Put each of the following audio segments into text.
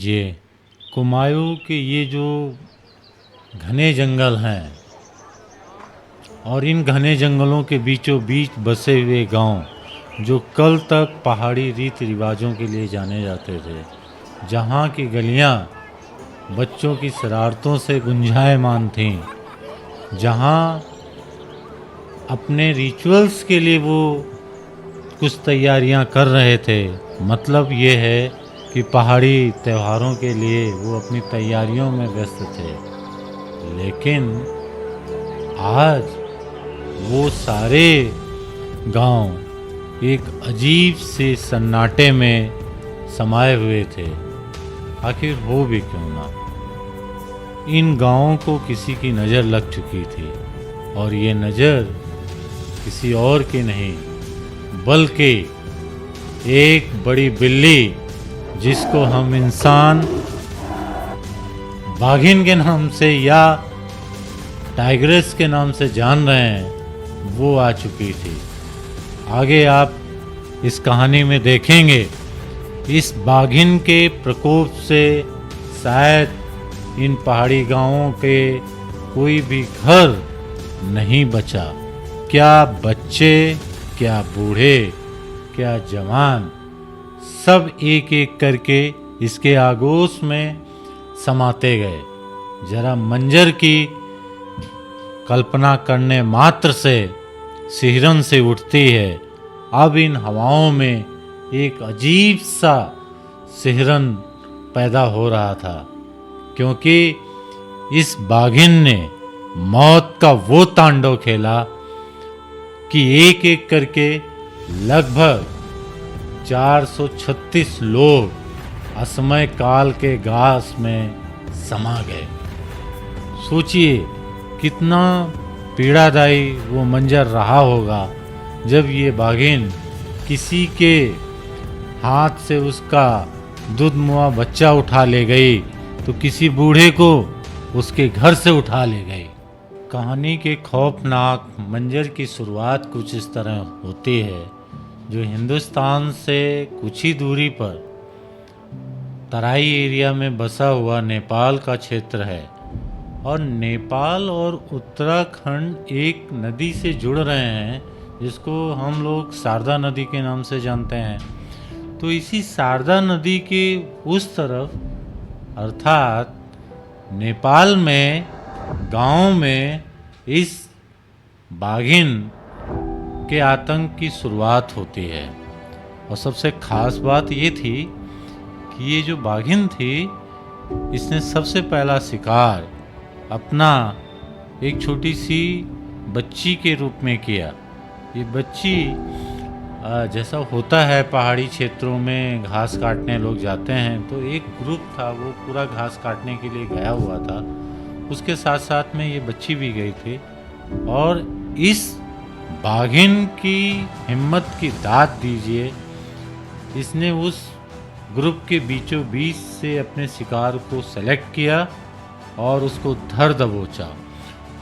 लीजिए, कुमायूं के ये जो घने जंगल हैं और इन घने जंगलों के बीचों बीच बसे हुए गांव जो कल तक पहाड़ी रीति रिवाजों के लिए जाने जाते थे, जहां की गलियां बच्चों की शरारतों से गुंजायमान थीं, जहां अपने रिचुअल्स के लिए वो कुछ तैयारियां कर रहे थे। मतलब ये है कि पहाड़ी त्योहारों के लिए वो अपनी तैयारियों में व्यस्त थे। लेकिन आज वो सारे गांव एक अजीब से सन्नाटे में समाये हुए थे। आखिर हो भी क्यों ना, इन गांवों को किसी की नज़र लग चुकी थी, और ये नज़र किसी और की नहीं बल्कि एक बड़ी बिल्ली, जिसको हम इंसान बाघिन के नाम से या टाइग्रेस के नाम से जान रहे हैं, वो आ चुकी थी। आगे आप इस कहानी में देखेंगे, इस बाघिन के प्रकोप से शायद इन पहाड़ी गांवों के कोई भी घर नहीं बचा। क्या बच्चे, क्या बूढ़े, क्या जवान, सब एक एक करके इसके आगोश में समाते गए। जरा मंजर की कल्पना करने मात्र से सिहरन से उठती है। अब इन हवाओं में एक अजीब सा सिहरन पैदा हो रहा था, क्योंकि इस बाघिन ने मौत का वो तांडव खेला कि एक एक करके लगभग 436 लोग असमय काल के घास में समा गए। सोचिए कितना पीड़ादायी वो मंजर रहा होगा जब ये बाघिन किसी के हाथ से उसका दूधमुआ बच्चा उठा ले गई, तो किसी बूढ़े को उसके घर से उठा ले गई। कहानी के खौफनाक मंजर की शुरुआत कुछ इस तरह होती है। जो हिंदुस्तान से कुछ ही दूरी पर तराई एरिया में बसा हुआ नेपाल का क्षेत्र है, और नेपाल और उत्तराखंड एक नदी से जुड़ रहे हैं, जिसको हम लोग शारदा नदी के नाम से जानते हैं। तो इसी शारदा नदी के उस तरफ, अर्थात नेपाल में गांव में, इस बाघिन के आतंक की शुरुआत होती है। और सबसे खास बात ये थी कि ये जो बाघिन थी, इसने सबसे पहला शिकार अपना एक छोटी सी बच्ची के रूप में किया। ये बच्ची, जैसा होता है पहाड़ी क्षेत्रों में घास काटने लोग जाते हैं, तो एक ग्रुप था वो पूरा घास काटने के लिए गया हुआ था। उसके साथ साथ में ये बच्ची भी गई थी, और इस बाघिन की हिम्मत की दाद दीजिए, इसने उस ग्रुप के बीचों बीच से अपने शिकार को सेलेक्ट किया और उसको धर दबोचा,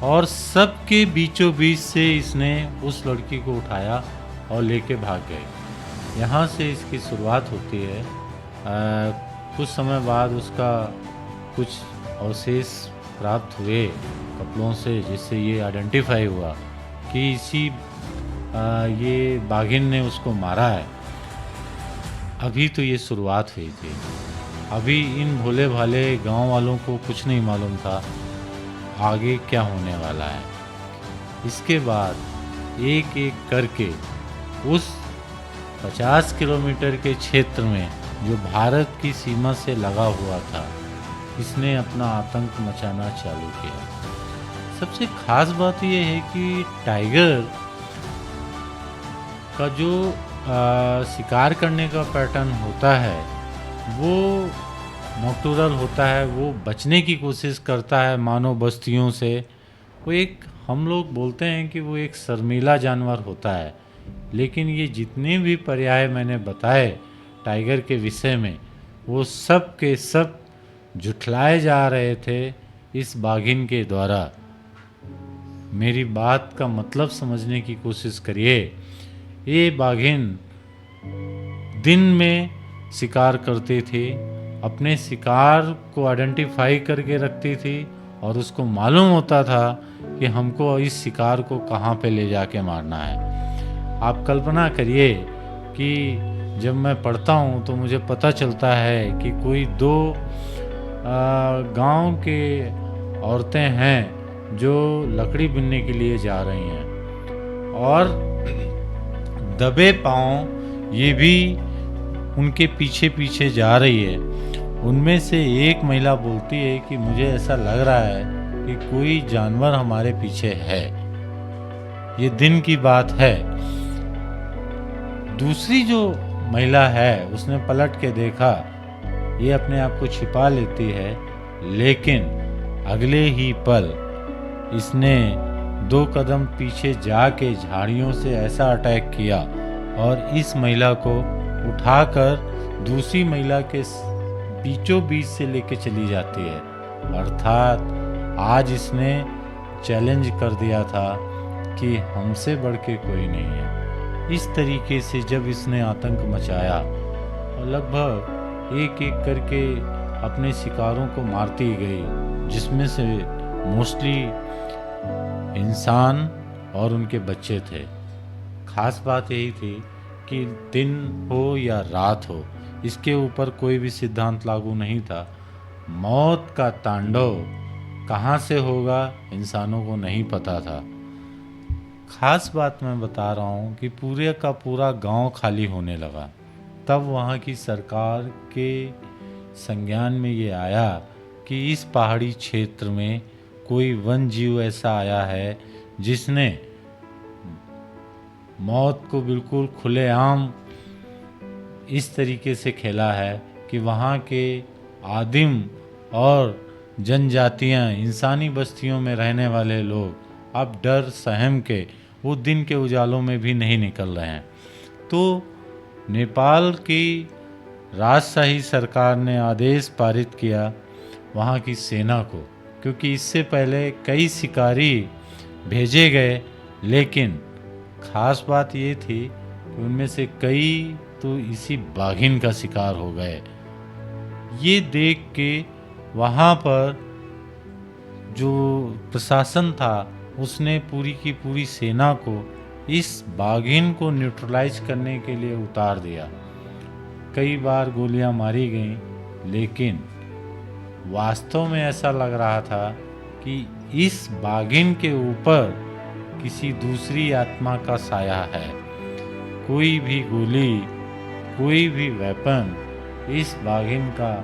और सबके बीचों बीच से इसने उस लड़की को उठाया और लेके भाग गए। यहाँ से इसकी शुरुआत होती है। कुछ समय बाद उसका कुछ अवशेष प्राप्त हुए कपड़ों से, जिससे ये आइडेंटिफाई हुआ कि ये बाघिन ने उसको मारा है। अभी तो ये शुरुआत हुई थी। अभी इन भोले भाले गांव वालों को कुछ नहीं मालूम था आगे क्या होने वाला है। इसके बाद एक एक करके उस 50 किलोमीटर के क्षेत्र में, जो भारत की सीमा से लगा हुआ था, इसने अपना आतंक मचाना चालू किया। सबसे खास बात यह है कि टाइगर का जो शिकार करने का पैटर्न होता है वो नॉक्टुरल होता है। वो बचने की कोशिश करता है मानव बस्तियों से। वो एक, हम लोग बोलते हैं कि वो एक शर्मीला जानवर होता है, लेकिन ये जितने भी पर्याय मैंने बताए टाइगर के विषय में, वो सब के सब जुठलाए जा रहे थे इस बाघिन के द्वारा। मेरी बात का मतलब समझने की कोशिश करिए। ये बाघिन दिन में शिकार करती थी अपने शिकार को आइडेंटिफाई करके रखती थी और उसको मालूम होता था कि हमको इस शिकार को कहाँ पे ले जाके मारना है। आप कल्पना करिए कि जब मैं पढ़ता हूँ तो मुझे पता चलता है कि कोई दो गांव के औरतें हैं जो लकड़ी बीनने के लिए जा रही हैं और दबे पांव ये भी उनके पीछे पीछे जा रही है। उनमें से एक महिला बोलती है कि मुझे ऐसा लग रहा है कि कोई जानवर हमारे पीछे है। ये दिन की बात है। दूसरी जो महिला है उसने पलट के देखा, ये अपने आप को छिपा लेती है, लेकिन अगले ही पल इसने 2 कदम पीछे जाके झाड़ियों से ऐसा अटैक किया और इस महिला को उठाकर दूसरी महिला के बीचों बीच से लेके चली जाती है। अर्थात आज इसने चैलेंज कर दिया था कि हमसे बढ़ के कोई नहीं है। इस तरीके से जब इसने आतंक मचाया और लगभग एक एक करके अपने शिकारों को मारती गई, जिसमें से मोस्टली इंसान और उनके बच्चे थे। खास बात यही थी कि दिन हो या रात हो, इसके ऊपर कोई भी सिद्धांत लागू नहीं था। मौत का तांडव कहाँ से होगा इंसानों को नहीं पता था। खास बात मैं बता रहा हूँ कि पूरे का पूरा गांव खाली होने लगा। तब वहाँ की सरकार के संज्ञान में ये आया कि इस पहाड़ी क्षेत्र में कोई वन जीव ऐसा आया है जिसने मौत को बिल्कुल खुलेआम इस तरीके से खेला है कि वहाँ के आदिम और जनजातियाँ, इंसानी बस्तियों में रहने वाले लोग अब डर सहम के वो दिन के उजालों में भी नहीं निकल रहे हैं। तो नेपाल की राजशाही सरकार ने आदेश पारित किया वहाँ की सेना को, क्योंकि इससे पहले कई शिकारी भेजे गए, लेकिन खास बात ये थी कि उनमें से कई तो इसी बाघिन का शिकार हो गए। ये देख के वहाँ पर जो प्रशासन था उसने पूरी की पूरी सेना को इस बाघिन को न्यूट्रलाइज करने के लिए उतार दिया। कई बार गोलियां मारी गईं, लेकिन वास्तव में ऐसा लग रहा था कि इस बाघिन के ऊपर किसी दूसरी आत्मा का साया है। कोई भी गोली, कोई भी वेपन इस बाघिन का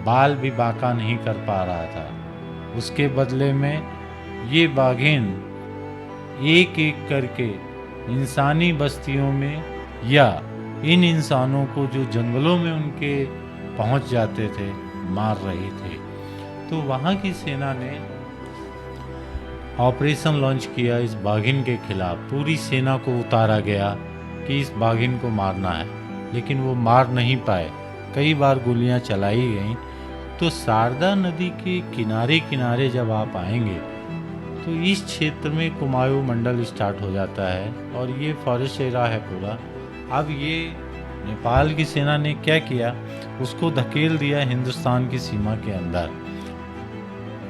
बाल भी बांका नहीं कर पा रहा था। उसके बदले में ये बाघिन एक एक करके इंसानी बस्तियों में या इन इंसानों को जो जंगलों में उनके पहुंच जाते थे मार रही थी। तो वहाँ की सेना ने ऑपरेशन लॉन्च किया इस बाघिन के खिलाफ। पूरी सेना को उतारा गया कि इस बाघिन को मारना है, लेकिन वो मार नहीं पाए। कई बार गोलियां चलाई गईं। तो शारदा नदी के किनारे किनारे जब आप आएंगे तो इस क्षेत्र में कुमाऊं मंडल स्टार्ट हो जाता है और ये फॉरेस्ट एरिया है पूरा। अब ये नेपाल की सेना ने क्या किया, उसको धकेल दिया हिंदुस्तान की सीमा के अंदर।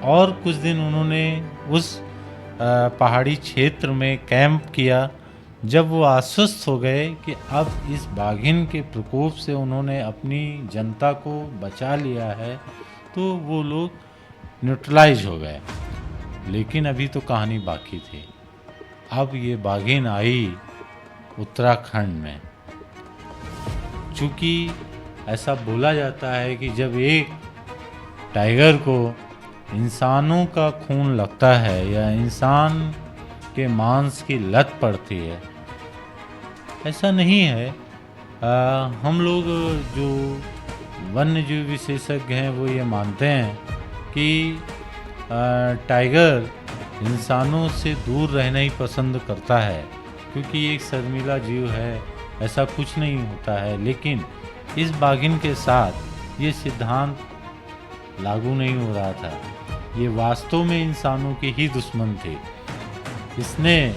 और कुछ दिन उन्होंने उस पहाड़ी क्षेत्र में कैंप किया। जब वो आश्वस्त हो गए कि अब इस बाघिन के प्रकोप से उन्होंने अपनी जनता को बचा लिया है, तो वो लोग न्यूट्रलाइज हो गए। लेकिन अभी तो कहानी बाकी थी। अब ये बाघिन आई उत्तराखंड में। चूँकि ऐसा बोला जाता है कि जब एक टाइगर को इंसानों का खून लगता है या इंसान के मांस की लत पड़ती है, ऐसा नहीं है। हम लोग जो वन्य जीव विशेषज्ञ हैं वो ये मानते हैं कि टाइगर इंसानों से दूर रहना ही पसंद करता है, क्योंकि ये एक शर्मीला जीव है, ऐसा कुछ नहीं होता है। लेकिन इस बाघिन के साथ ये सिद्धांत लागू नहीं हो रहा था। ये वास्तव में इंसानों के ही दुश्मन थे। इसने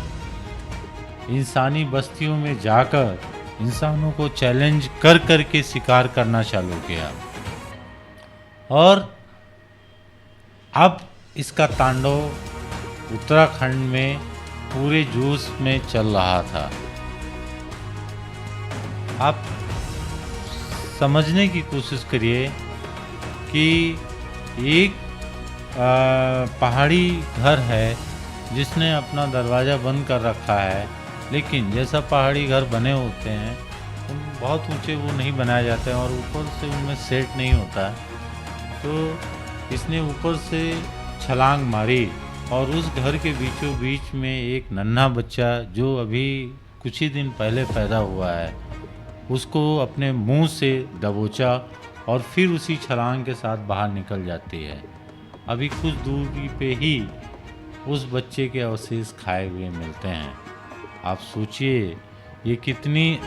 इंसानी बस्तियों में जाकर इंसानों को चैलेंज कर कर के शिकार करना चालू किया। और अब इसका तांडव उत्तराखंड में पूरे जोश में चल रहा था। आप समझने की कोशिश करिए कि एक पहाड़ी घर है जिसने अपना दरवाज़ा बंद कर रखा है, लेकिन जैसा पहाड़ी घर बने होते हैं उन बहुत ऊंचे वो नहीं बनाए जाते हैं और ऊपर से उनमें सेट नहीं होता है। तो इसने ऊपर से छलांग मारी और उस घर के बीचों बीच में एक नन्हा बच्चा जो अभी कुछ ही दिन पहले पैदा हुआ है उसको अपने मुंह से दबोचा और फिर उसी छलांग के साथ बाहर निकल जाती है। अभी कुछ दूरी पे ही उस बच्चे के अवशेष खाए हुए मिलते हैं। आप सोचिए ये कितनी